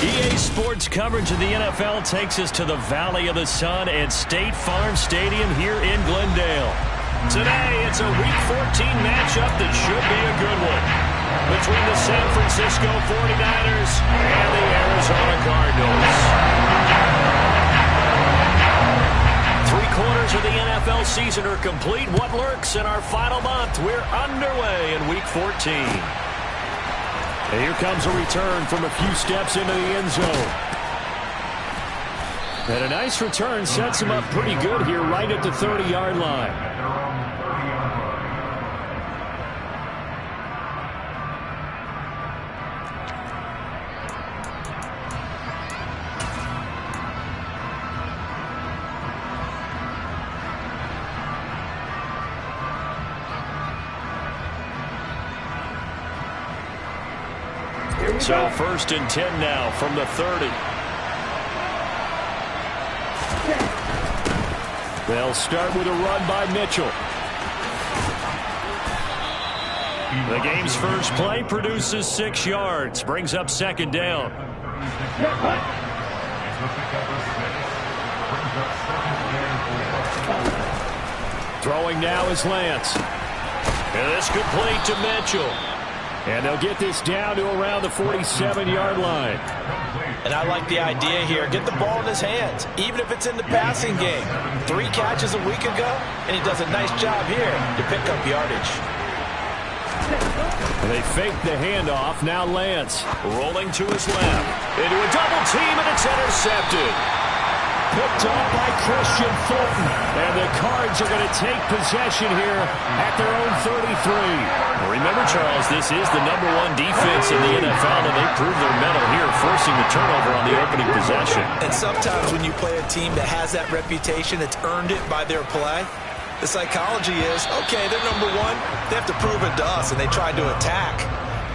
EA Sports coverage of the NFL takes us to the Valley of the Sun at State Farm Stadium here in Glendale. Today, it's a Week 14 matchup that should be a good one between the San Francisco 49ers and the Arizona Cardinals. 3/4 of the NFL season are complete. What lurks in our final month? We're underway in Week 14. And here comes a return from a few steps into the end zone. And a nice return sets him up pretty good here right at the 30-yard line. So 1st and 10 now from the 30. They'll start with a run by Mitchell. The game's first play produces 6 yards. Brings up 2nd down. Throwing now is Lance. And this complete to Mitchell. And they'll get this down to around the 47-yard line. And I like the idea here. Get the ball in his hands, even if it's in the passing game. 3 catches a week ago, and he does a nice job here to pick up yardage. They fake the handoff. Now Lance rolling to his left. Into a double team, and it's intercepted. Picked off by Christian Fulton. And the Cards are going to take possession here at their own 33. Remember, Charles, this is the #1 defense in the NFL, and they proved their mettle here, forcing the turnover on the opening possession. And sometimes when you play a team that has that reputation, it's earned it by their play. The psychology is, okay, they're #1. They have to prove it to us, and they tried to attack.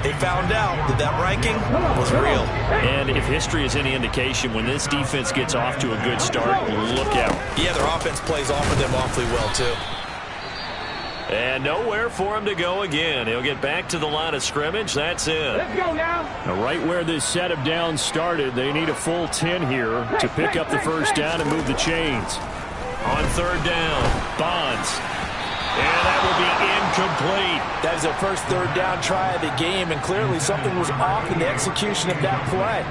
They found out that that ranking was real. And if history is any indication, when this defense gets off to a good start, look out. Yeah, their offense plays off of them awfully well, too. And nowhere for him to go again. He'll get back to the line of scrimmage. That's it. Let's go now. Right where this set of downs started, they need a full 10 here to pick up the first down and move the chains. On 3rd down, Bonds. And that will be incomplete. That is their first 3rd down try of the game, and clearly something was off in the execution of that play.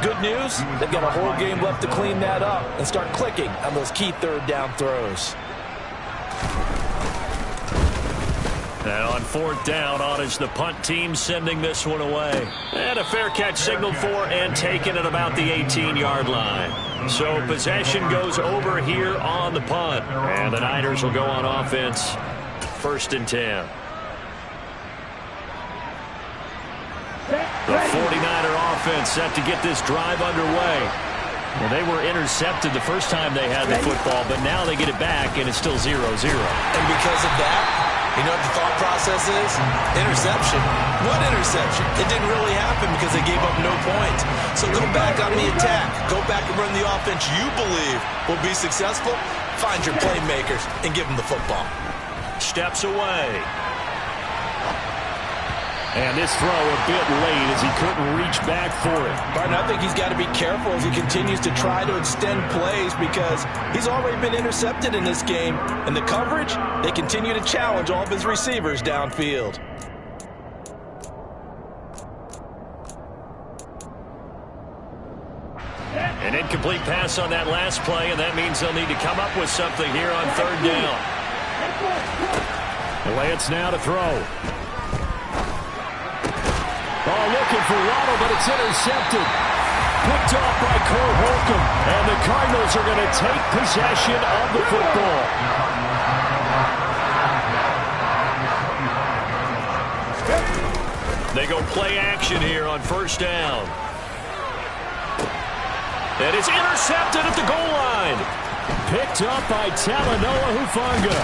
Good news, they've got a whole game left to clean that up and start clicking on those key 3rd down throws. And on 4th down, on is the punt team sending this one away. And a fair catch signaled for and taken at about the 18-yard line. So possession goes over here on the punt. And the Niners will go on offense. 1st and 10. The 49er offense set to get this drive underway. Well, they were intercepted the first time they had the football, but now they get it back, and it's still 0-0. And because of that, you know what the thought process is? Interception. What interception? It didn't really happen because they gave up no points. So go back on the attack. Go back and run the offense you believe will be successful. Find your playmakers and give them the football. Steps away. And this throw a bit late as he couldn't reach back for it. Barton, I think he's got to be careful as he continues to try to extend plays because he's already been intercepted in this game. And the coverage, they continue to challenge all of his receivers downfield. An incomplete pass on that last play, and that means they'll need to come up with something here on 3rd down. Lance now to throw. Oh, looking for Waddle, but it's intercepted. Picked off by Cole Holcomb, and the Cardinals are going to take possession of the football. They go play action here on 1st down. And it's intercepted at the goal line. Picked up by Talanoa Hufanga.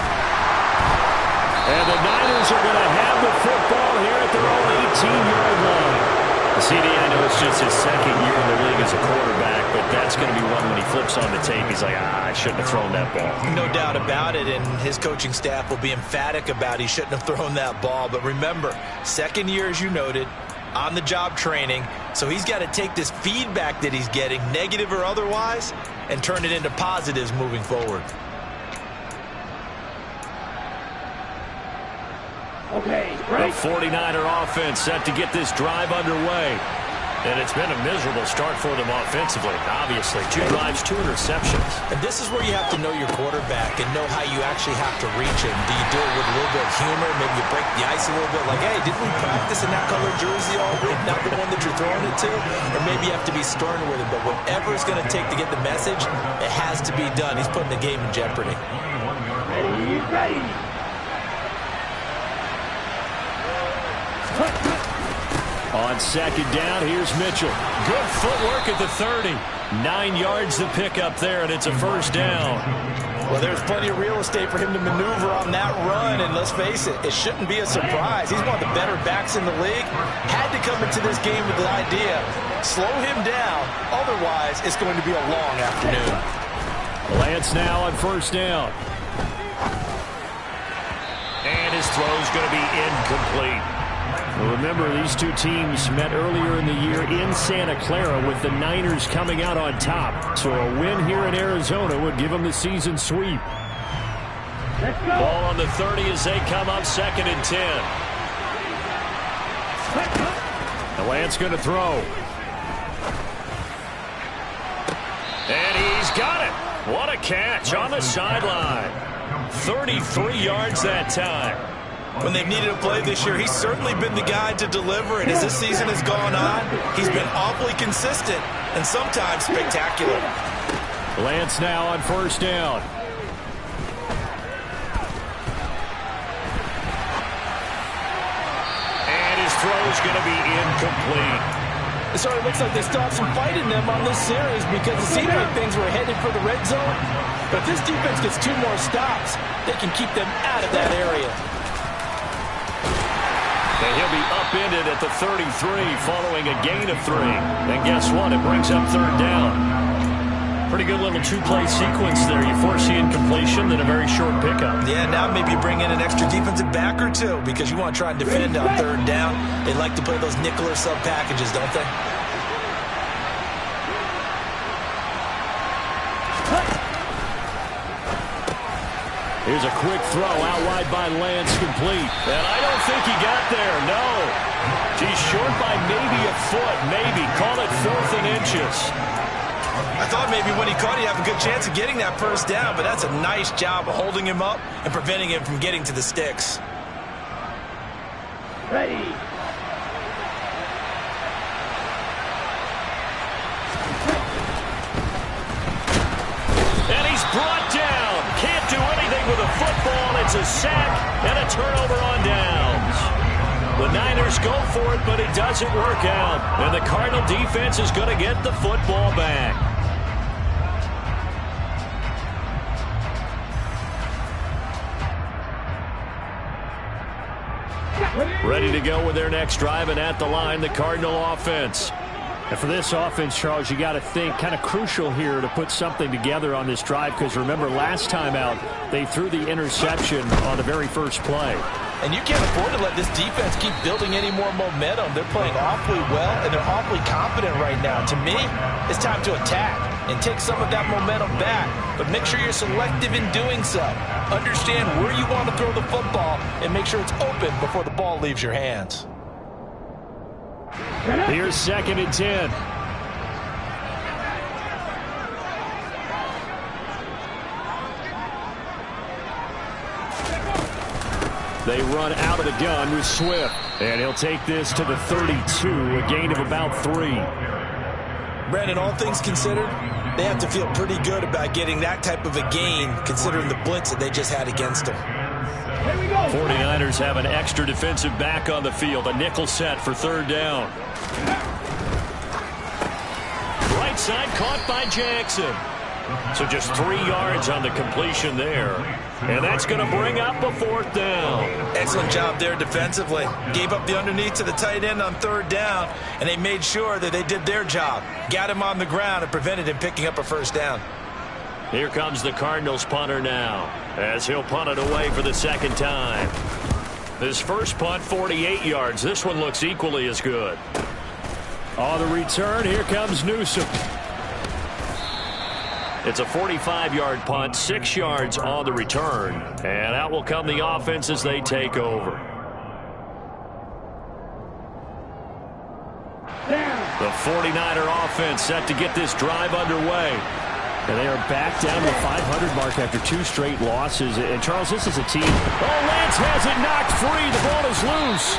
And the Niners are going to have the football here at their own 18-yard line. CD, I know it's just his 2nd year in the league as a quarterback, but that's going to be one when he flips on the tape. He's like, I shouldn't have thrown that ball. No doubt about it, and his coaching staff will be emphatic about he shouldn't have thrown that ball. But remember, 2nd year, as you noted, on-the-job training. So he's got to take this feedback that he's getting, negative or otherwise, and turn it into positives moving forward. The 49er offense set to get this drive underway. And it's been a miserable start for them offensively. Obviously, 2 drives, 2 interceptions. And this is where you have to know your quarterback and know how you actually have to reach him. Do you do it with a little bit of humor? Maybe you break the ice a little bit like, hey, didn't we practice in that color jersey all week? Not the one that you're throwing it to? Or maybe you have to be stern with him. But whatever it's going to take to get the message, it has to be done. He's putting the game in jeopardy. Ready. On second down, here's Mitchell. Good footwork at the 30. 9 yards to pick up there, and it's a first down. Well, there's plenty of real estate for him to maneuver on that run, and let's face it, it shouldn't be a surprise. He's one of the better backs in the league. Had to come into this game with the idea, slow him down, otherwise it's going to be a long afternoon. Lance now on first down. And his throw's going to be incomplete. Remember, these 2 teams met earlier in the year in Santa Clara with the Niners coming out on top. So a win here in Arizona would give them the season sweep. Ball on the 30 as they come up 2nd and 10. The Lance going to throw. And he's got it. What a catch on the sideline. 33 yards that time. When they've needed a play this year, he's certainly been the guy to deliver. And as this season has gone on, he's been awfully consistent and sometimes spectacular. Lance now on first down. And his throw's going to be incomplete. It sort of looks like they stopped some fight in them on this series because it seemed like things were headed for the red zone. But if this defense gets 2 more stops, they can keep them out of that area. And he'll be upended at the 33 following a gain of 3. And guess what? It brings up 3rd down. Pretty good little 2-play sequence there. You force the incompletion, then a very short pickup. Yeah, now maybe you bring in an extra defensive back or 2 because you want to try and defend on 3rd down. They like to play those nickel or sub packages, don't they? Here's a quick throw out wide by Lance, complete. And I don't think he got there, no. He's short by maybe a foot, maybe. Call it 4th and inches. I thought maybe when he caught, he'd have a good chance of getting that first down, but that's a nice job of holding him up and preventing him from getting to the sticks. Ready. And he's brought down. Can't do anything with a football. It's a sack and a turnover on downs. The Niners go for it, but it doesn't work out. And the Cardinal defense is going to get the football back. Ready to go with their next drive, and at the line, the Cardinal offense. And for this offense, Charles, you got to think kind of crucial here to put something together on this drive, because remember last time out they threw the interception on the very first play. And you can't afford to let this defense keep building any more momentum. They're playing awfully well, and they're awfully confident right now. To me, it's time to attack and take some of that momentum back, but make sure you're selective in doing so. Understand where you want to throw the football and make sure it's open before the ball leaves your hands. Here's 2nd and 10. They run out of the gun with Swift. And he'll take this to the 32, a gain of about 3. Brandon, all things considered, they have to feel pretty good about getting that type of a gain, considering the blitz that they just had against them. 49ers have an extra defensive back on the field. A nickel set for 3rd down. Right side caught by Jackson. So just 3 yards on the completion there. And that's going to bring up a 4th down. Excellent job there defensively. Gave up the underneath to the tight end on 3rd down, and they made sure that they did their job. Got him on the ground and prevented him picking up a 1st down. Here comes the Cardinals punter now, as he'll punt it away for the 2nd time. His first punt, 48 yards. This one looks equally as good. On the return, here comes Newsom. It's a 45-yard punt, 6 yards on the return. And out will come the offense as they take over. The 49er offense set to get this drive underway. And they are back down to the 500 mark after 2 straight losses. And, Charles, this is a team. Oh, Lance has it knocked free. The ball is loose.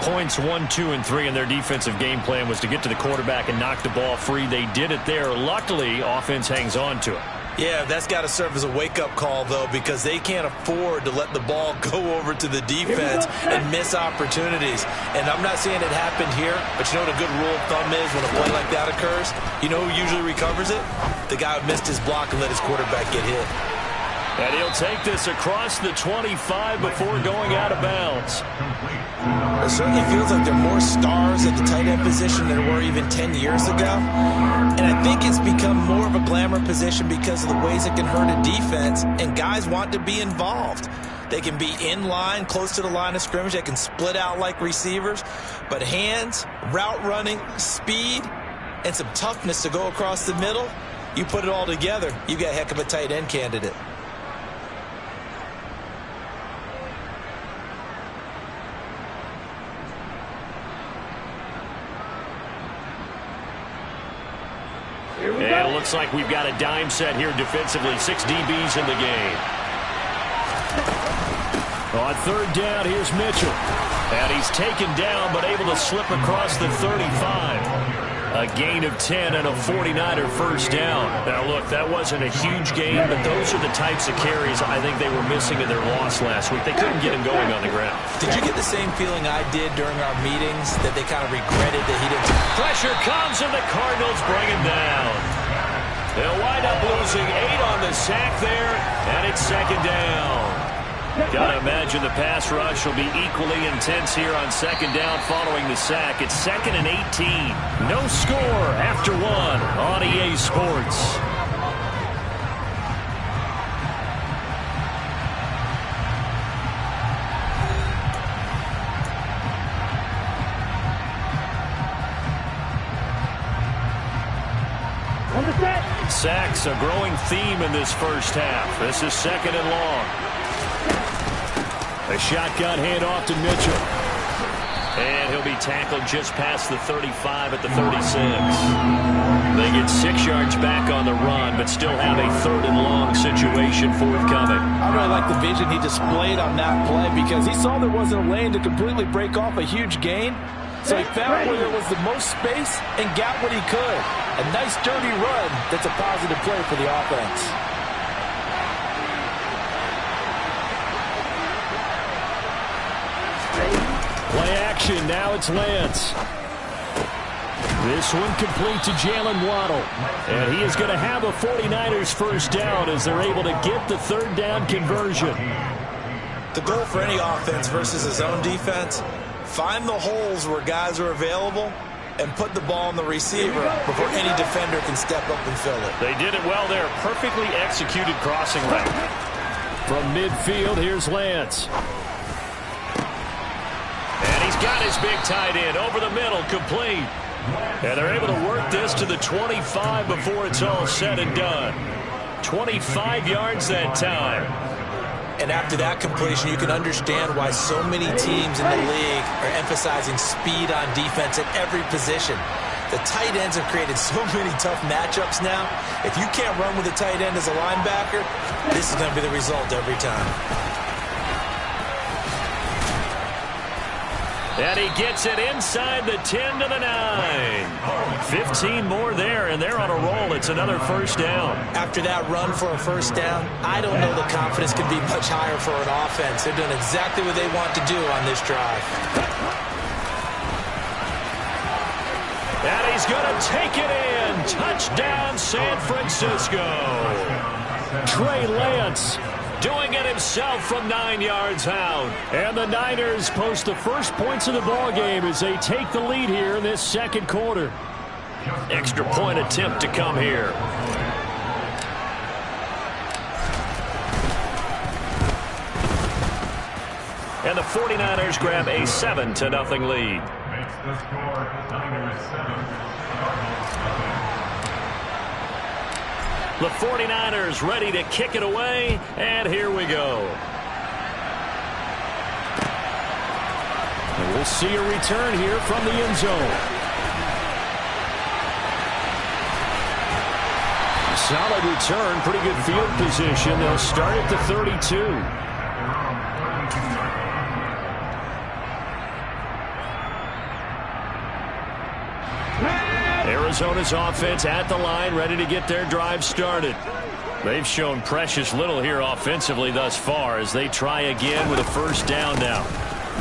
Points 1, 2, and 3 in their defensive game plan was to get to the quarterback and knock the ball free. They did it there. Luckily, offense hangs on to it. Yeah, that's got to serve as a wake-up call, though, because they can't afford to let the ball go over to the defense and miss opportunities. And I'm not saying it happened here, but you know what a good rule of thumb is when a play like that occurs? You know who usually recovers it? The guy who missed his block and let his quarterback get hit. And he'll take this across the 25 before going out of bounds. It certainly feels like there are more stars at the tight end position than there were even 10 years ago. And I think it's become more of a glamour position because of the ways it can hurt a defense, and guys want to be involved. They can be in line, close to the line of scrimmage. They can split out like receivers. But hands, route running, speed, and some toughness to go across the middle, you put it all together, you got a heck of a tight end candidate. And it looks like we've got a dime set here defensively. 6 DBs in the game. On third down, here's Mitchell. And he's taken down, but able to slip across the 35. A gain of 10 and a 49er first down. Now, look, that wasn't a huge gain, but those are the types of carries I think they were missing in their loss last week. They couldn't get him going on the ground. Did you get the same feeling I did during our meetings, that they kind of regretted that he didn't? Pressure comes, and the Cardinals bring him down. They'll wind up losing 8 on the sack there, and it's second down. Gotta imagine the pass rush will be equally intense here on second down following the sack. It's 2nd and 18. No score after 1 on EA Sports. Sacks, a growing theme in this first half. This is 2nd and long. A shotgun handoff to Mitchell. And he'll be tackled just past the 35 at the 36. They get 6 yards back on the run, but still have a 3rd and long situation forthcoming. I really like the vision he displayed on that play because he saw there wasn't a lane to completely break off a huge gain. So he found where there was the most space and got what he could. A nice dirty run that's a positive play for the offense. Play action, now it's Lance. This one complete to Jalen Waddle. And he is going to have a 49ers first down as they're able to get the 3rd down conversion. The goal for any offense versus his own defense, find the holes where guys are available and put the ball on the receiver before any defender can step up and fill it. They did it well there. Perfectly executed crossing route. From midfield, here's Lance. And he's got his big tight end over the middle, complete. And they're able to work this to the 25 before it's all said and done. 25 yards that time. And after that completion, you can understand why so many teams in the league are emphasizing speed on defense at every position. The tight ends have created so many tough matchups now. If you can't run with a tight end as a linebacker, this is going to be the result every time. And he gets it inside the 10 to the 9. 15 more there, and they're on a roll. It's another first down. After that run for a first down, I don't know the confidence can be much higher for an offense. They're doing exactly what they want to do on this drive. And he's going to take it in. Touchdown, San Francisco. Trey Lance doing it himself from 9 yards out. And the Niners post the first points of the ball game as they take the lead here in this second quarter. Extra point attempt to come here. and the 49ers grab a 7-0 lead. Makes the score Niners 7, The 49ers ready to kick it away, and here we go. And we'll see a return here from the end zone. Solid return, pretty good field position. They'll start at the 32. Arizona's offense at the line, ready to get their drive started. They've shown precious little here offensively thus far as they try again with a first down now.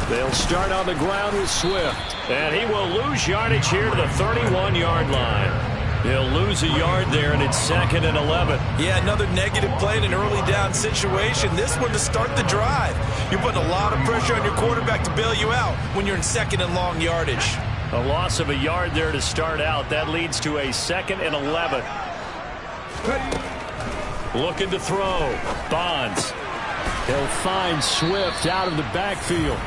They'll start on the ground with Swift, and he will lose yardage here to the 31-yard line. He'll lose a yard there, and it's 2nd and 11. Yeah, another negative play in an early down situation. This one to start the drive. You're putting a lot of pressure on your quarterback to bail you out when you're in 2nd and long yardage. A loss of a yard there to start out. That leads to a 2nd and 11. Looking to throw. Bonds. He'll find Swift out of the backfield.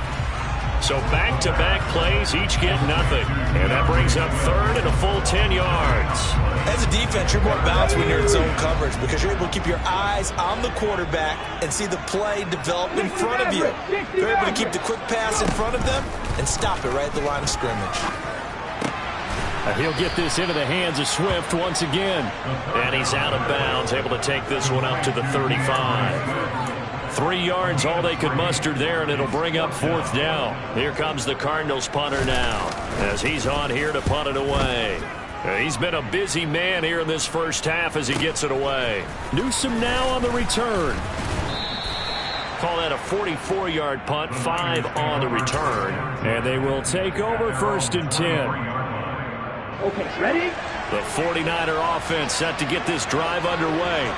So back-to-back plays, each get nothing. And that brings up 3rd and a full 10 yards. As a defense, you're more balanced when you're in zone coverage because you're able to keep your eyes on the quarterback and see the play develop in front of you. You're able to keep the quick pass in front of them and stop it right at the line of scrimmage. He'll get this into the hands of Swift once again. And he's out of bounds, able to take this one up to the 35. 3 yards, all they could muster there, and it'll bring up 4th down. Here comes the Cardinals punter now, as he's on here to punt it away. He's been a busy man here in this first half as he gets it away. Newsome now on the return. Call that a 44-yard punt, 5 on the return. And they will take over 1st and 10. Okay, ready? The 49er offense set to get this drive underway.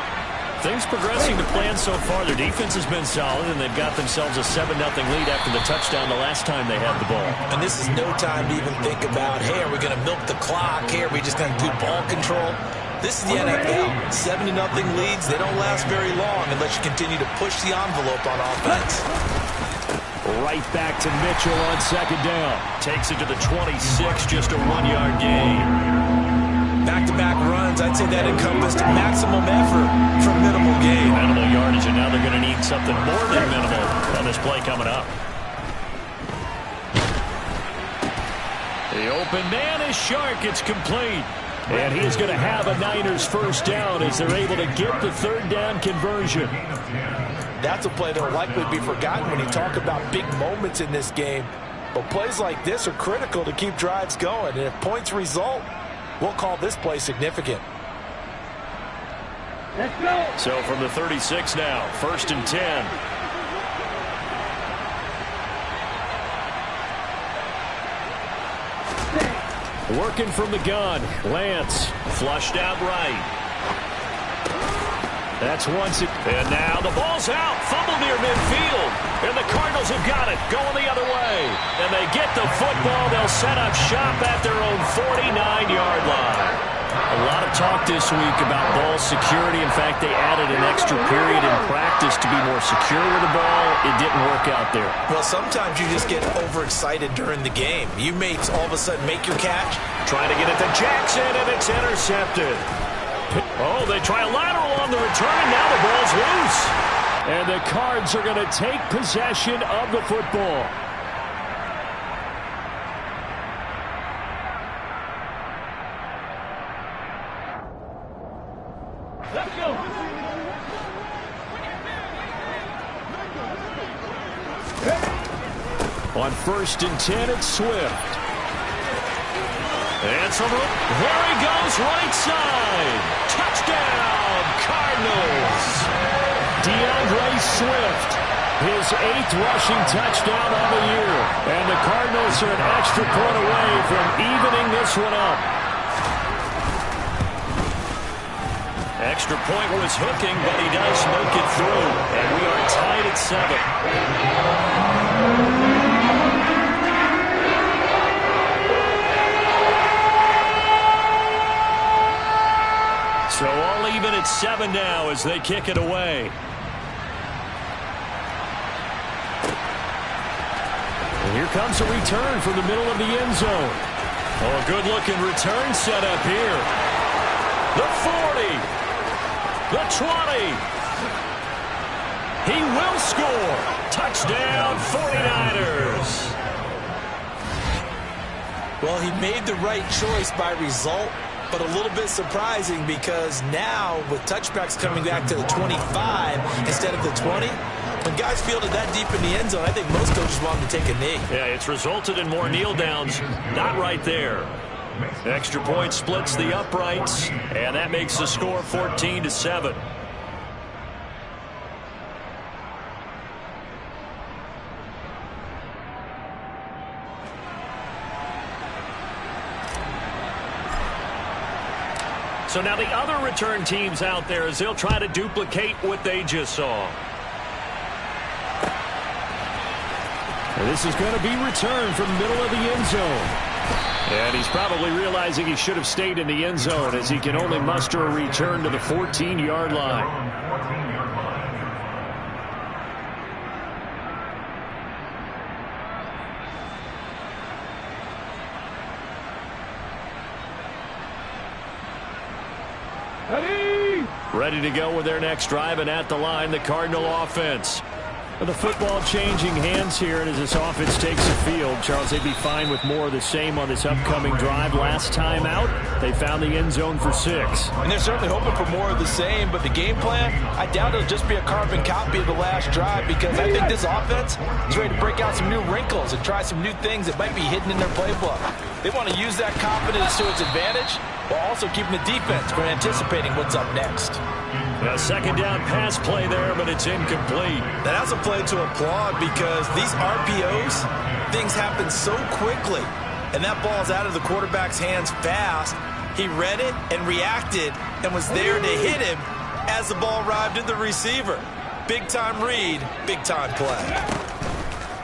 Things progressing to plan so far. Their defense has been solid, and they've got themselves a 7-0 lead after the touchdown the last time they had the ball. And this is no time to even think about, hey, are we going to milk the clock? Hey, are we just going to do ball control? This is the NFL. 7-0 leads, they don't last very long unless you continue to push the envelope on offense. Right back to Mitchell on 2nd down. Takes it to the 26, just a 1-yard gain. Back-to-back runs, I'd say that encompassed maximum effort for minimal gain. Minimal yardage, and now they're going to need something more than minimal on this play coming up. The open man is Shark. It's complete. And he's going to have a Niners first down as they're able to get the 3rd down conversion. That's a play that will likely be forgotten when you talk about big moments in this game. But plays like this are critical to keep drives going. And if points result, we'll call this play significant. Let's go. So from the 36 now, 1st and 10. Working from the gun. Lance flushed out right. That's once it. And now the ball's out. Fumble near midfield. And the Cardinals have got it. Going the other way. And they get the football. They'll set up shop at their own 49-yard line. A lot of talk this week about ball security. In fact, they added an extra period in practice to be more secure with the ball. It didn't work out there. Well, sometimes you just get overexcited during the game. You may all of a sudden make your catch. Trying to get it to Jackson, and it's intercepted. Oh, they try a lateral on the return, and now the ball's loose. And the Cards are going to take possession of the football. Let's go. On 1st and 10, it's Swift. And from there he goes, right side. Touchdown, Cardinals. DeAndre Swift, his 8th rushing touchdown on the year. And the Cardinals are an extra point away from evening this one up. Extra point was hooking, but he does make it through. And we are tied at 7. So all even at 7 now as they kick it away. And here comes a return from the middle of the end zone. Oh, a good-looking return set up here. The 40. The 20. He will score. Touchdown, 49ers. Well, he made the right choice by result, but a little bit surprising because now with touchbacks coming back to the 25 instead of the 20, when guys fielded that deep in the end zone, I think most coaches want them to take a knee. Yeah, it's resulted in more kneel downs. Not right there. Extra point splits the uprights, and that makes the score 14-7. So now the other return teams out there as they'll try to duplicate what they just saw. And this is going to be returned from the middle of the end zone. And he's probably realizing he should have stayed in the end zone as he can only muster a return to the 14-yard line. Ready to go with their next drive, and at the line, the Cardinal offense. The football changing hands here, and as this offense takes the field, Charles, they'd be fine with more of the same on this upcoming drive. Last time out, they found the end zone for 6. And they're certainly hoping for more of the same, but the game plan, I doubt it'll just be a carbon copy of the last drive because I think this offense is ready to break out some new wrinkles and try some new things that might be hidden in their playbook. They want to use that confidence to its advantage while also keeping the defense from anticipating what's up next. A second down pass play there, but it's incomplete. That's a play to applaud because these RPOs, things happen so quickly. And that ball's out of the quarterback's hands fast. He read it and reacted and was there to hit him as the ball arrived at the receiver. Big-time read, big-time play.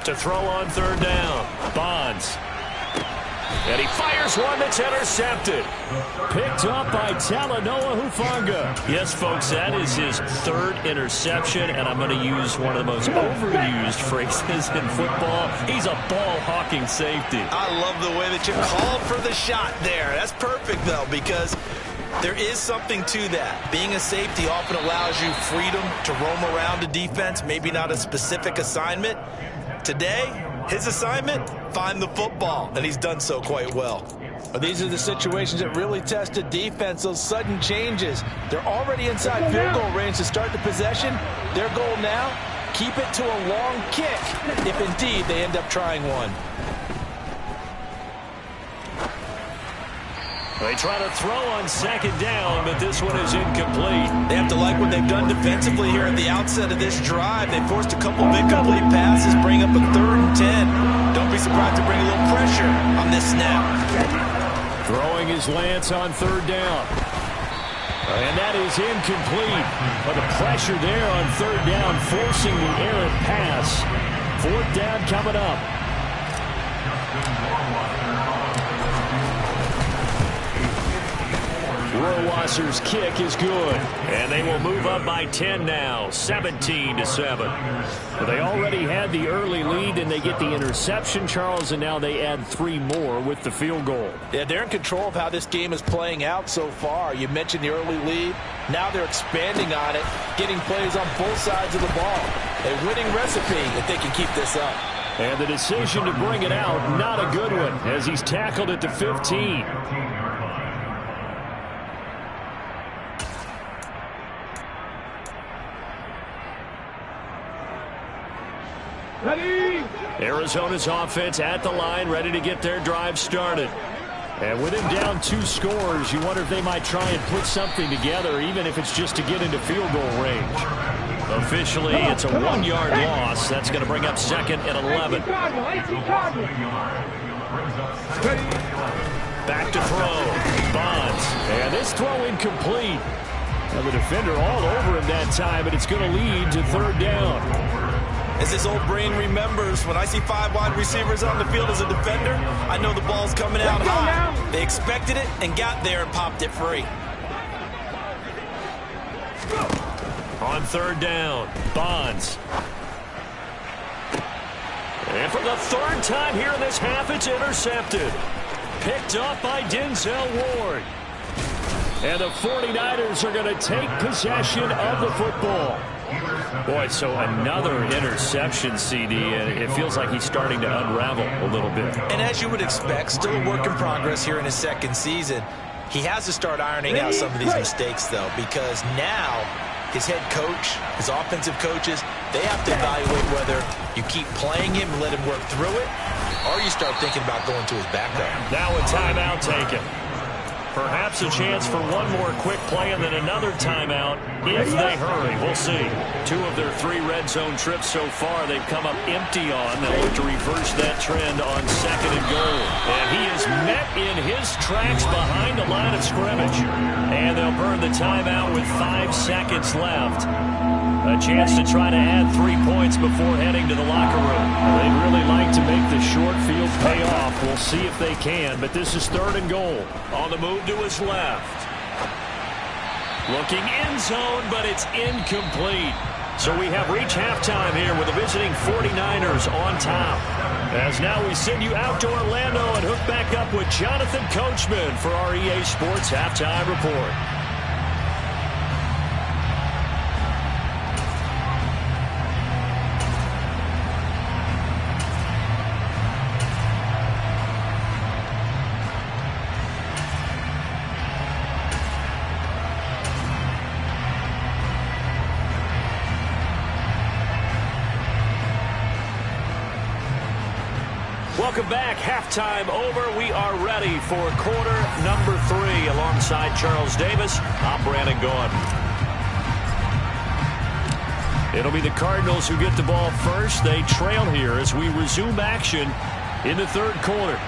To throw on third down, Bonds. And he fires one that's intercepted. Picked up by Talanoa Hufanga. Yes, folks, that is his third interception, and I'm going to use one of the most overused phrases in football. He's a ball-hawking safety. I love the way that you called for the shot there. That's perfect, though, because there is something to that. Being a safety often allows you freedom to roam around a defense, maybe not a specific assignment. Today, his assignment, find the football, and he's done so quite well. These are the situations that really test a defense, those sudden changes. They're already inside field goal range to start the possession. Their goal now, keep it to a long kick, if indeed they end up trying one. They try to throw on second down, but this one is incomplete. They have to like what they've done defensively here at the outset of this drive. They forced a couple of incomplete passes, bring up a 3rd and 10. Don't be surprised to bring a little pressure on this snap. Throwing his Lance on third down. And that is incomplete. But the pressure there on third down, forcing the errant pass. 4th down coming up. Rohrwasser's kick is good, and they will move up by 10 now, 17-7. Well, they already had the early lead, and they get the interception, Charles, and now they add 3 more with the field goal. Yeah, they're in control of how this game is playing out so far. You mentioned the early lead. Now they're expanding on it, getting plays on both sides of the ball. A winning recipe if they can keep this up. And the decision to bring it out, not a good one, as he's tackled at the 15. Ready? Arizona's offense at the line, ready to get their drive started. And with him down 2 scores, you wonder if they might try and put something together, even if it's just to get into field goal range. Officially, it's a 1-yard loss. That's going to bring up 2nd and 11. Back to throw. Bonds. And this throw incomplete. Now the defender all over him that time, but it's going to lead to 3rd down. As his old brain remembers, when I see 5 wide receivers on the field as a defender, I know the ball's coming out high. They expected it and got there and popped it free. On 3rd down, Bonds. And for the third time here in this half, it's intercepted. Picked up by Denzel Ward. And the 49ers are going to take possession of the football. Boy, so another interception, CD, and it feels like he's starting to unravel a little bit. And as you would expect, still a work in progress here in his second season. He has to start ironing out some of these mistakes, though, because now his head coach, his offensive coaches, they have to evaluate whether you keep playing him and let him work through it, or you start thinking about going to his backup. Now a timeout taken. Perhaps a chance for one more quick play and then another timeout if they hurry. We'll see. 2 of their 3 red zone trips so far they've come up empty on. They'll look to reverse that trend on 2nd and goal. And he is met in his tracks behind the line of scrimmage. And they'll burn the timeout with 5 seconds left. A chance to try to add 3 points before heading to the locker room. They'd really like to make the short field pay off. We'll see if they can, but this is 3rd and goal. On the move to his left. Looking end zone, but it's incomplete. So we have reached halftime here with the visiting 49ers on top. As now we send you out to Orlando and hook back up with Jonathan Coachman for our EA Sports Halftime Report. Welcome back. Halftime over. We are ready for quarter number 3 alongside Charles Davis. I'm Brandon Gordon. It'll be the Cardinals who get the ball first. They trail here as we resume action in the 3rd quarter.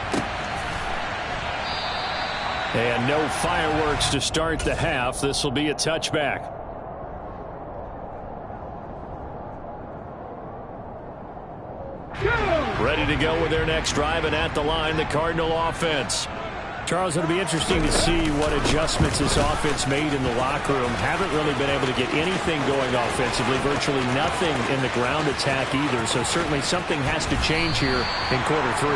And no fireworks to start the half. This will be a touchback. Ready to go with their next drive, and at the line, the Cardinal offense. Charles, it'll be interesting to see what adjustments this offense made in the locker room. Haven't really been able to get anything going offensively, virtually nothing in the ground attack either, so certainly something has to change here in quarter 3.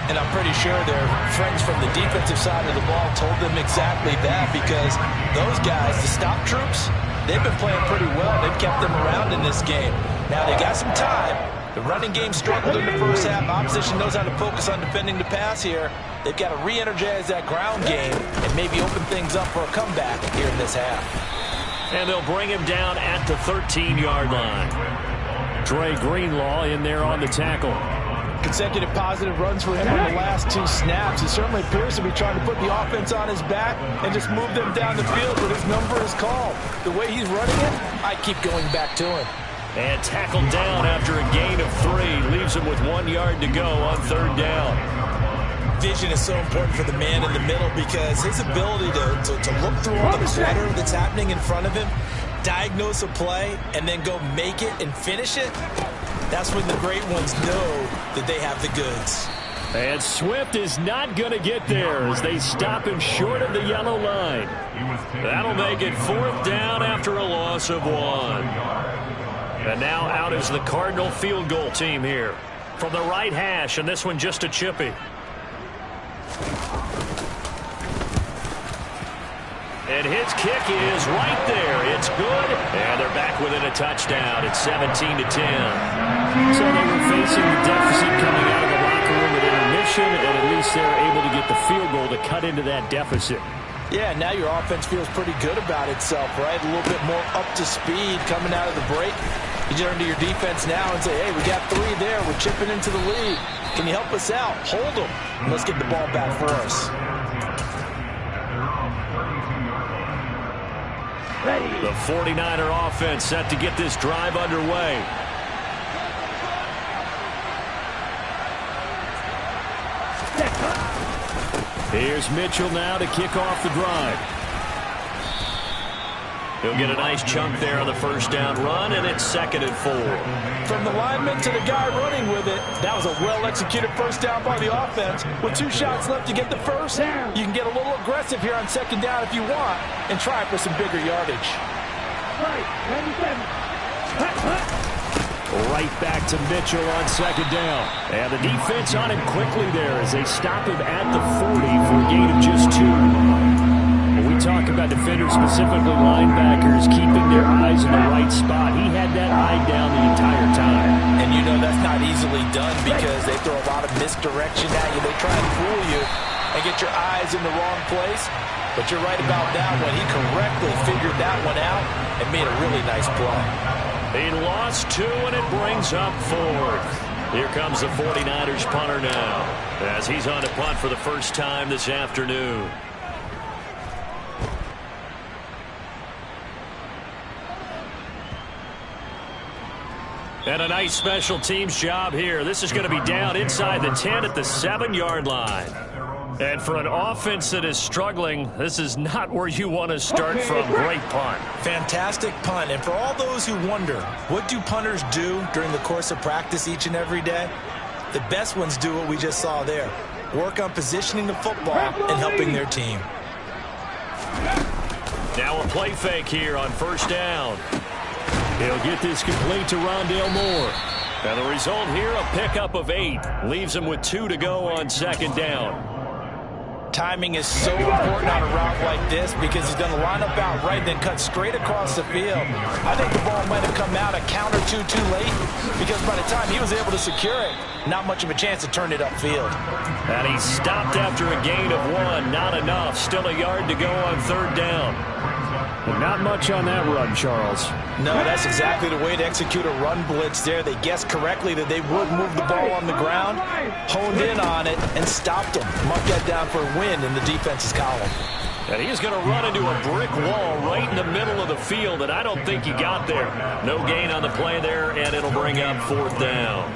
And I'm pretty sure their friends from the defensive side of the ball told them exactly that, because those guys, the stop troops, they've been playing pretty well. They've kept them around in this game. Now they got some time. The running game struggled in the first half. Opposition knows how to focus on defending the pass here. They've got to re-energize that ground game and maybe open things up for a comeback here in this half. And they'll bring him down at the 13-yard line. Dre Greenlaw in there on the tackle. Consecutive positive runs for him on the last 2 snaps. He certainly appears to be trying to put the offense on his back and just move them down the field, but his number is called. The way he's running it, I keep going back to him. And tackled down after a gain of 3. Leaves him with 1 yard to go on 3rd down. Vision is so important for the man in the middle, because his ability to look through all the clutter that's happening in front of him, diagnose a play, and then go make it and finish it, that's when the great ones know that they have the goods. And Swift is not going to get there as they stop him short of the yellow line. That'll make it 4th down after a loss of 1. And now out is the Cardinal field goal team here. From the right hash, and this one just a chippy. And his kick is right there. It's good. And they're back within a touchdown. It's 17-10. So they were facing the deficit coming out of the locker room at intermission, and at least they're able to get the field goal to cut into that deficit. Yeah, now your offense feels pretty good about itself, right? A little bit more up to speed coming out of the break. You turn to your defense now and say, hey, we got 3 there. We're chipping into the lead. Can you help us out? Hold them. And let's get the ball back for us. The 49er offense set to get this drive underway. Here's Mitchell now to kick off the drive. He'll get a nice chunk there on the first down run, and it's 2nd and 4. From the lineman to the guy running with it, that was a well-executed first down by the offense. With 2 shots left to get the first, you can get a little aggressive here on 2nd down if you want and try for some bigger yardage. right back to Mitchell on second down. And the defense on him quickly there as they stop him at the 40 for a gain of just 2. When we talk about defenders, specifically linebackers, keeping their eyes in the right spot, he had that eye down the entire time. And you know that's not easily done because they throw a lot of misdirection at you. They try and fool you and get your eyes in the wrong place. But you're right about that one. He correctly figured that one out and made a really nice play. He lost 2, and it brings up 4th. Here comes the 49ers punter now as he's on to punt for the first time this afternoon. And a nice special teams job here. This is going to be down inside the 10 at the 7-yard line. And for an offense that is struggling, this is not where you want to start from. Great punt. Fantastic punt. And for all those who wonder, what do punters do during the course of practice each and every day? The best ones do what we just saw there. Work on positioning the football and helping their team. Now a play fake here on first down. He'll get this complete to Rondale Moore. And the result here, a pickup of 8. Leaves him with 2 to go on second down. Timing is so important on a route like this because he's going to line up out right, then cut straight across the field. I think the ball might have come out a count or two too late because by the time he was able to secure it, not much of a chance to turn it upfield. And he stopped after a gain of 1. Not enough. Still a yard to go on third down. But not much on that run, Charles. No, that's exactly the way to execute a run blitz there. They guessed correctly that they would move the ball on the ground, honed in on it, and stopped them. Mark that down for a win in the defense's column. And he's going to run into a brick wall right in the middle of the field, and I don't think he got there. No gain on the play there, and it'll bring up fourth down.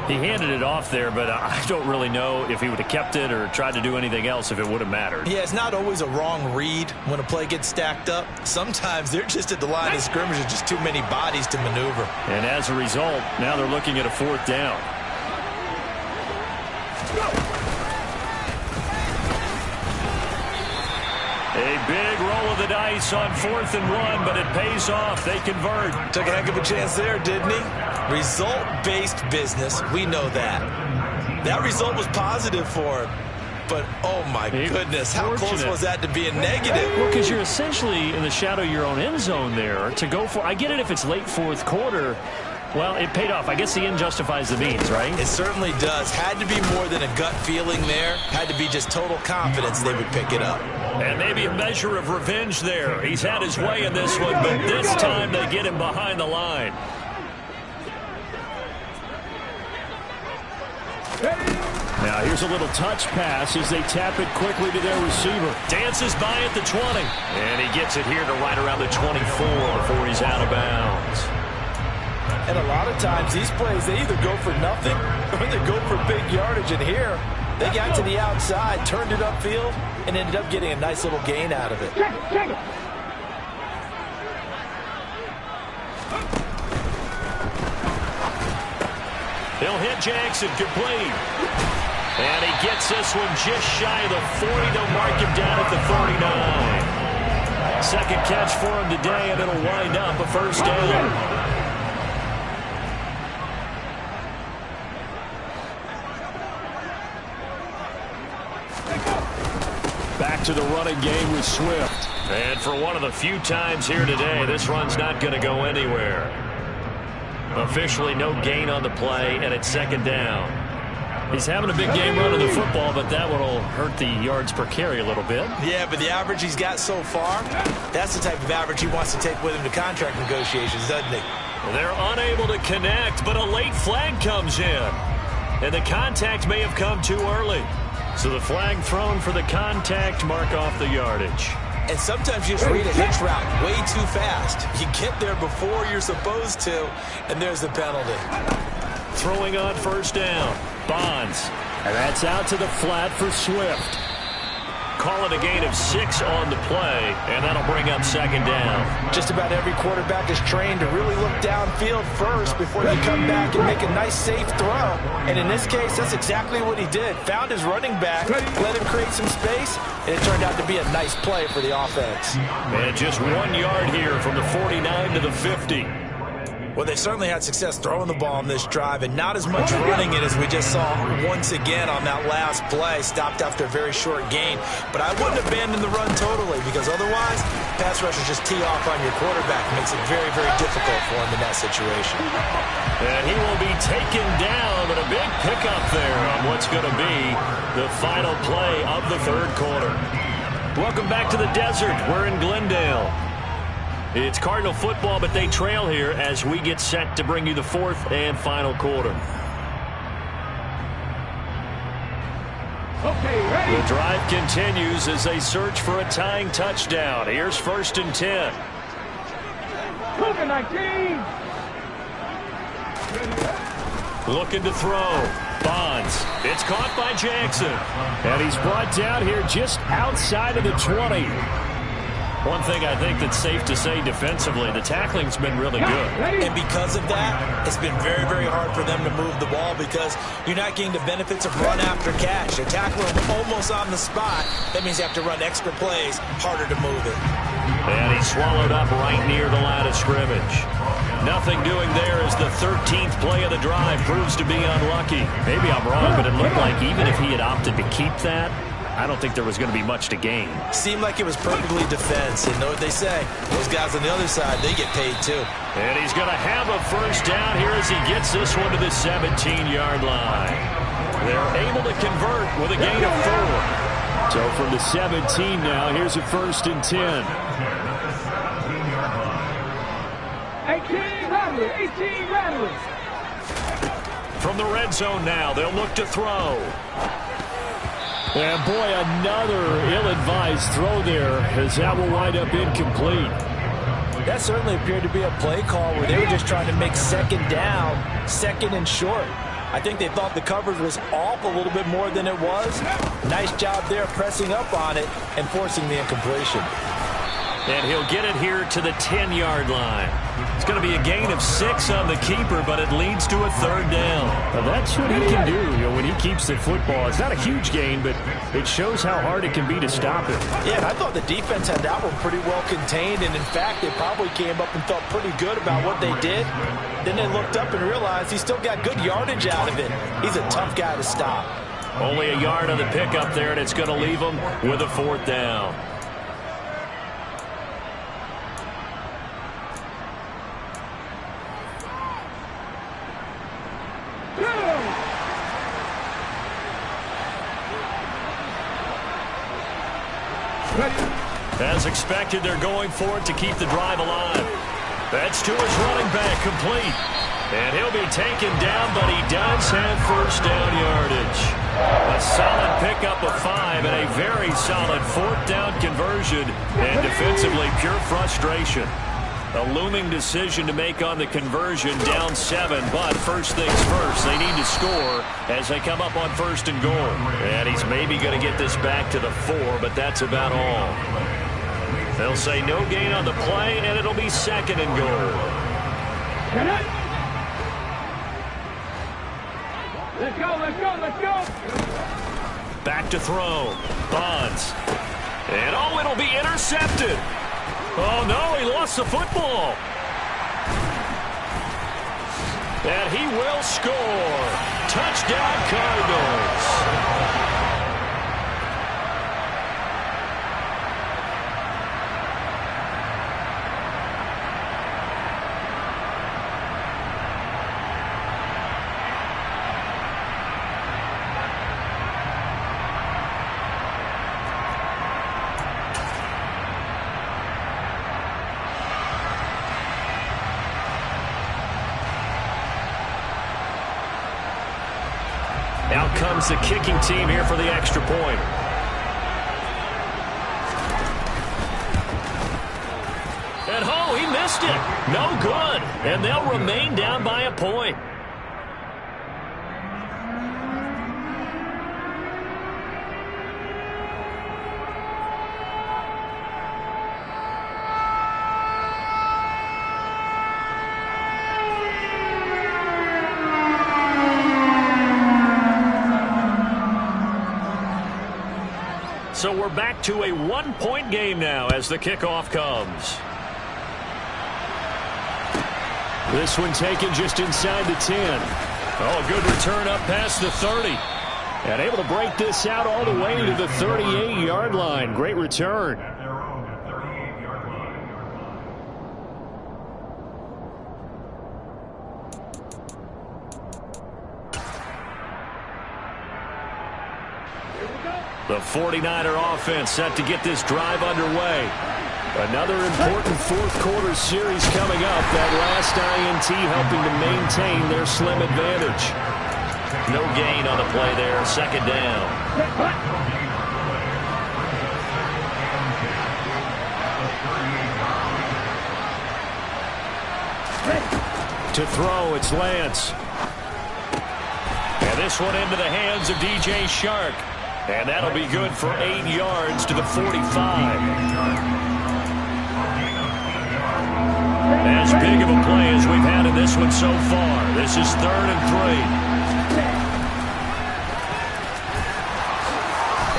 He handed it off there, but I don't really know if he would have kept it or tried to do anything else if it would have mattered. Yeah, it's not always a wrong read when a play gets stacked up. Sometimes they're just at the line of scrimmage with just too many bodies to maneuver. And as a result, now they're looking at a fourth down. A big roll of the dice on 4th and 1, but it pays off. They convert. Took a heck of a chance there, didn't he? Result-based business, we know that. That result was positive for him. But, oh my goodness, how close was that to being negative? Well, because you're essentially in the shadow of your own end zone there. To go for, I get it if it's late fourth quarter. Well, it paid off. I guess the end justifies the means, right? It certainly does. Had to be more than a gut feeling there. Had to be just total confidence they would pick it up. And maybe a measure of revenge there. He's had his way in this one, but this time they get him behind the line. Now here's a little touch pass as they tap it quickly to their receiver. Dances by at the 20. And he gets it here to right around the 24 before he's out of bounds. And a lot of times these plays, they either go for nothing or they go for big yardage. And here, they got to the outside, turned it upfield, and ended up getting a nice little gain out of it. He'll hit Jackson complete. And he gets this one just shy of the 40. They'll mark him down at the 39. Second catch for him today, and it'll wind up a first down. Back to the running game with Swift. And for one of the few times here today, this run's not going to go anywhere. Officially no gain on the play, and it's second down. He's having a big game running the football, but that one will hurt the yards per carry a little bit. Yeah, but the average he's got so far, that's the type of average he wants to take with him to contract negotiations, doesn't he? They're unable to connect, but a late flag comes in. And the contact may have come too early. So the flag thrown for the contact, mark off the yardage. And sometimes you just read a hitch route way too fast. You get there before you're supposed to, and there's the penalty. Throwing on first down, Bonds. And that's out to the flat for Swift. Call it a gain of 6 on the play, and that'll bring up second down. Just about every quarterback is trained to really look downfield first before you come back and make a nice, safe throw. And in this case, that's exactly what he did. Found his running back, let him create some space, and it turned out to be a nice play for the offense. And just 1 yard here from the 49 to the 50. Well, they certainly had success throwing the ball on this drive and not as much running it as we just saw once again on that last play. Stopped after a very short gain. But I wouldn't abandon the run totally because otherwise, pass rushers just tee off on your quarterback. It makes it very, very difficult for him in that situation. And he will be taken down, but a big pickup there on what's going to be the final play of the third quarter. Welcome back to the desert. We're in Glendale. It's Cardinal football, but they trail here as we get set to bring you the fourth and final quarter. Okay, ready? The drive continues as they search for a tying touchdown. Here's 1st and 10. Cougar 19. Looking to throw. Bonds. It's caught by Jackson. And he's brought down here just outside of the 20. One thing I think that's safe to say defensively, the tackling's been really good. And because of that, it's been very, very hard for them to move the ball because you're not getting the benefits of run after catch. They're tackling them almost on the spot. That means you have to run extra plays, harder to move it. And he's swallowed up right near the line of scrimmage. Nothing doing there as the 13th play of the drive proves to be unlucky. Maybe I'm wrong, but it looked like even if he had opted to keep that, I don't think there was going to be much to gain. Seemed like it was perfectly defense. And know what they say? Those guys on the other side, they get paid too. And he's going to have a first down here as he gets this one to the 17-yard line. They're able to convert with a gain of 4. So from the 17 now, here's a 1st and 10. 18 rattlers. 18 rattlers. From the red zone now, they'll look to throw. And boy, another ill-advised throw there as that will wind up incomplete. That certainly appeared to be a play call where they were just trying to make second down, second and short. I think they thought the coverage was off a little bit more than it was. Nice job there pressing up on it and forcing the incompletion. And he'll get it here to the 10-yard line. It's going to be a gain of 6 on the keeper, but it leads to a 3rd down. Well, that's what he can do, when he keeps the football. It's not a huge gain, but it shows how hard it can be to stop it. Yeah, and I thought the defense had that one pretty well contained, and in fact, they probably came up and felt pretty good about what they did. Then they looked up and realized he still got good yardage out of it. He's a tough guy to stop. Only a yard on the pickup there, and it's going to leave him with a 4th down. As expected, they're going for it to keep the drive alive. That's to his running back, complete. And he'll be taken down, but he does have 1st down yardage. A solid pickup of 5 and a very solid 4th down conversion. And defensively, pure frustration. A looming decision to make on the conversion, down 7, but first things first, they need to score as they come up on 1st and goal. And he's maybe going to get this back to the 4, but that's about all. They'll say no gain on the play, and it'll be 2nd and goal. Let's go, let's go, let's go. Back to throw. Bonds. And oh, it'll be intercepted. Oh, no, he lost the football. And he will score. Touchdown, Cardinals. Out comes the kicking team here for the extra point. And oh, he missed it. No good. And they'll remain down by a point. So we're back to a 1-point game now as the kickoff comes. This one taken just inside the 10. Oh, good return up past the 30. And able to break this out all the way to the 38-yard line. Great return. The 49er offense set to get this drive underway. Another important fourth-quarter series coming up. That last INT helping to maintain their slim advantage. No gain on the play there. Second down. To throw, it's Lance. And this one into the hands of DJ Shark. And that'll be good for 8 yards to the 45. As big of a play as we've had in this one so far. This is 3rd and 3.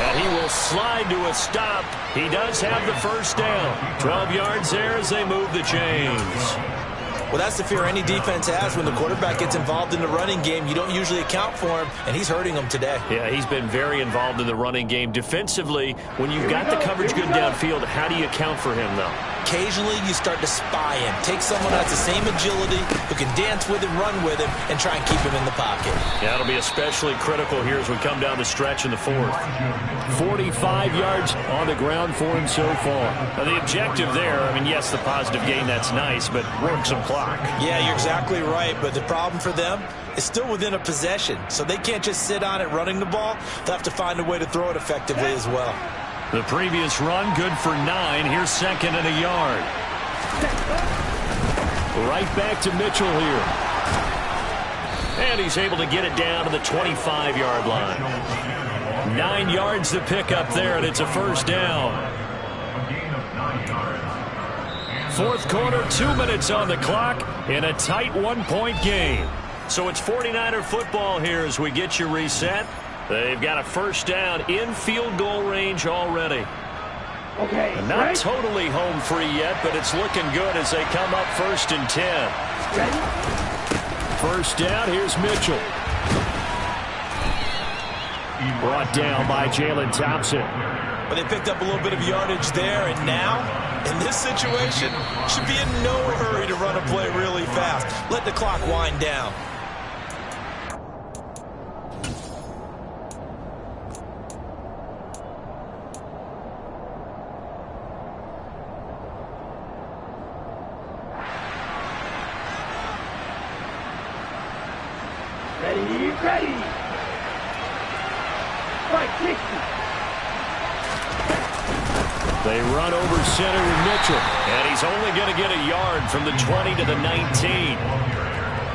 And he will slide to a stop. He does have the first down. 12 yards there as they move the chains. Well, that's the fear any defense has when the quarterback gets involved in the running game. You don't usually account for him, and he's hurting them today. Yeah, he's been very involved in the running game. Defensively, when you've got the coverage good downfield, how do you account for him, though? Occasionally, you start to spy him. Take someone who has the same agility, who can dance with him, run with him, and try and keep him in the pocket. Yeah, it'll be especially critical here as we come down the stretch in the 4th. 45 yards on the ground for him so far. Now, the objective there, I mean, yes, the positive gain, that's nice, but work some clock. Yeah, you're exactly right, but the problem for them is still within a possession, so they can't just sit on it running the ball. They'll have to find a way to throw it effectively as well. The previous run, good for 9. Here's 2nd and a yard. Right back to Mitchell here. And he's able to get it down to the 25-yard line. 9 yards to pick up there, and it's a first down. 4th quarter, 2 minutes on the clock in a tight 1-point game. So it's 49er football here as we get you reset. They've got a first down in field goal range already. Okay. And not totally home free yet, but it's looking good as they come up 1st and 10. First down, here's Mitchell. Brought down by Jalen Thompson. But they picked up a little bit of yardage there, and now, in this situation, should be in no hurry to run a play really fast. Let the clock wind down. Ready. Fight 60. They run over center with Mitchell. And he's only going to get a yard from the 20 to the 19.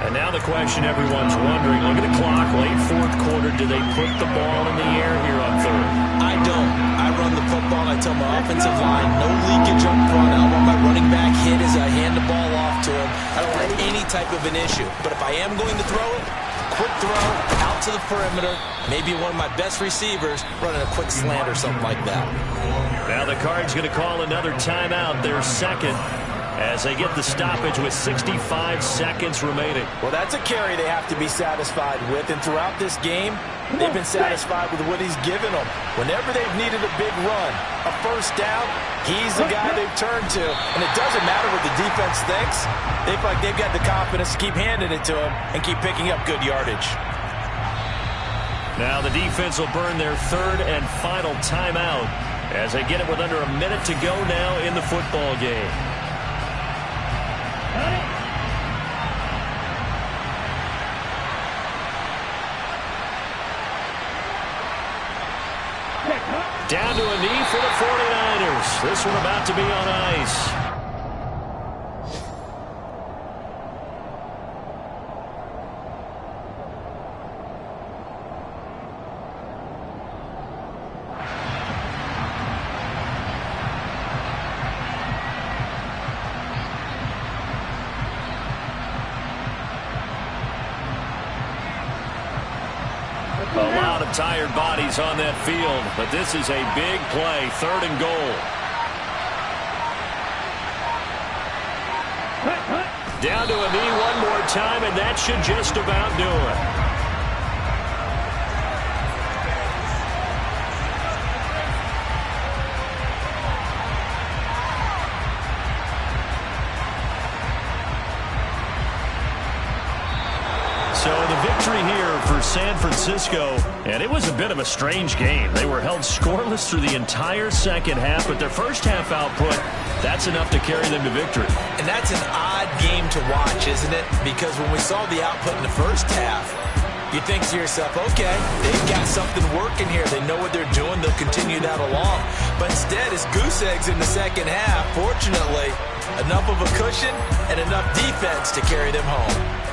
And now the question everyone's wondering, look at the clock, late 4th quarter, do they put the ball in the air here on 3rd? I don't. I run the football, and I tell my offensive line, no leakage up front. I don't want my running back hit as I hand the ball off to him. I don't want any type of an issue. But if I am going to throw it, quick throw, out to the perimeter, maybe one of my best receivers running a quick slant or something like that. Now the Cards going to call another timeout, their 2nd, as they get the stoppage with 65 seconds remaining. Well, that's a carry they have to be satisfied with, and throughout this game, they've been satisfied with what he's given them. Whenever they've needed a big run, a first down, he's the guy they've turned to. And it doesn't matter what the defense thinks. They feel like they've got the confidence to keep handing it to him and keep picking up good yardage. Now the defense will burn their 3rd and final timeout as they get it with under a minute to go now in the football game. Down to a knee for the 49ers. This one about to be on ice. A lot of tired bodies on that field, but this is a big play, 3rd and goal. Down to a knee, 1 time, and that should just about do it. So the victory here for San Francisco, and it was a bit of a strange game. They were held scoreless through the entire second half, but their first half output, that's enough to carry them to victory. And that's an odd game to watch, isn't it? Because when we saw the output in the first half, you think to yourself, okay, they've got something working here. They know what they're doing. They'll continue that along. But instead, it's goose eggs in the second half. Fortunately, enough of a cushion and enough defense to carry them home.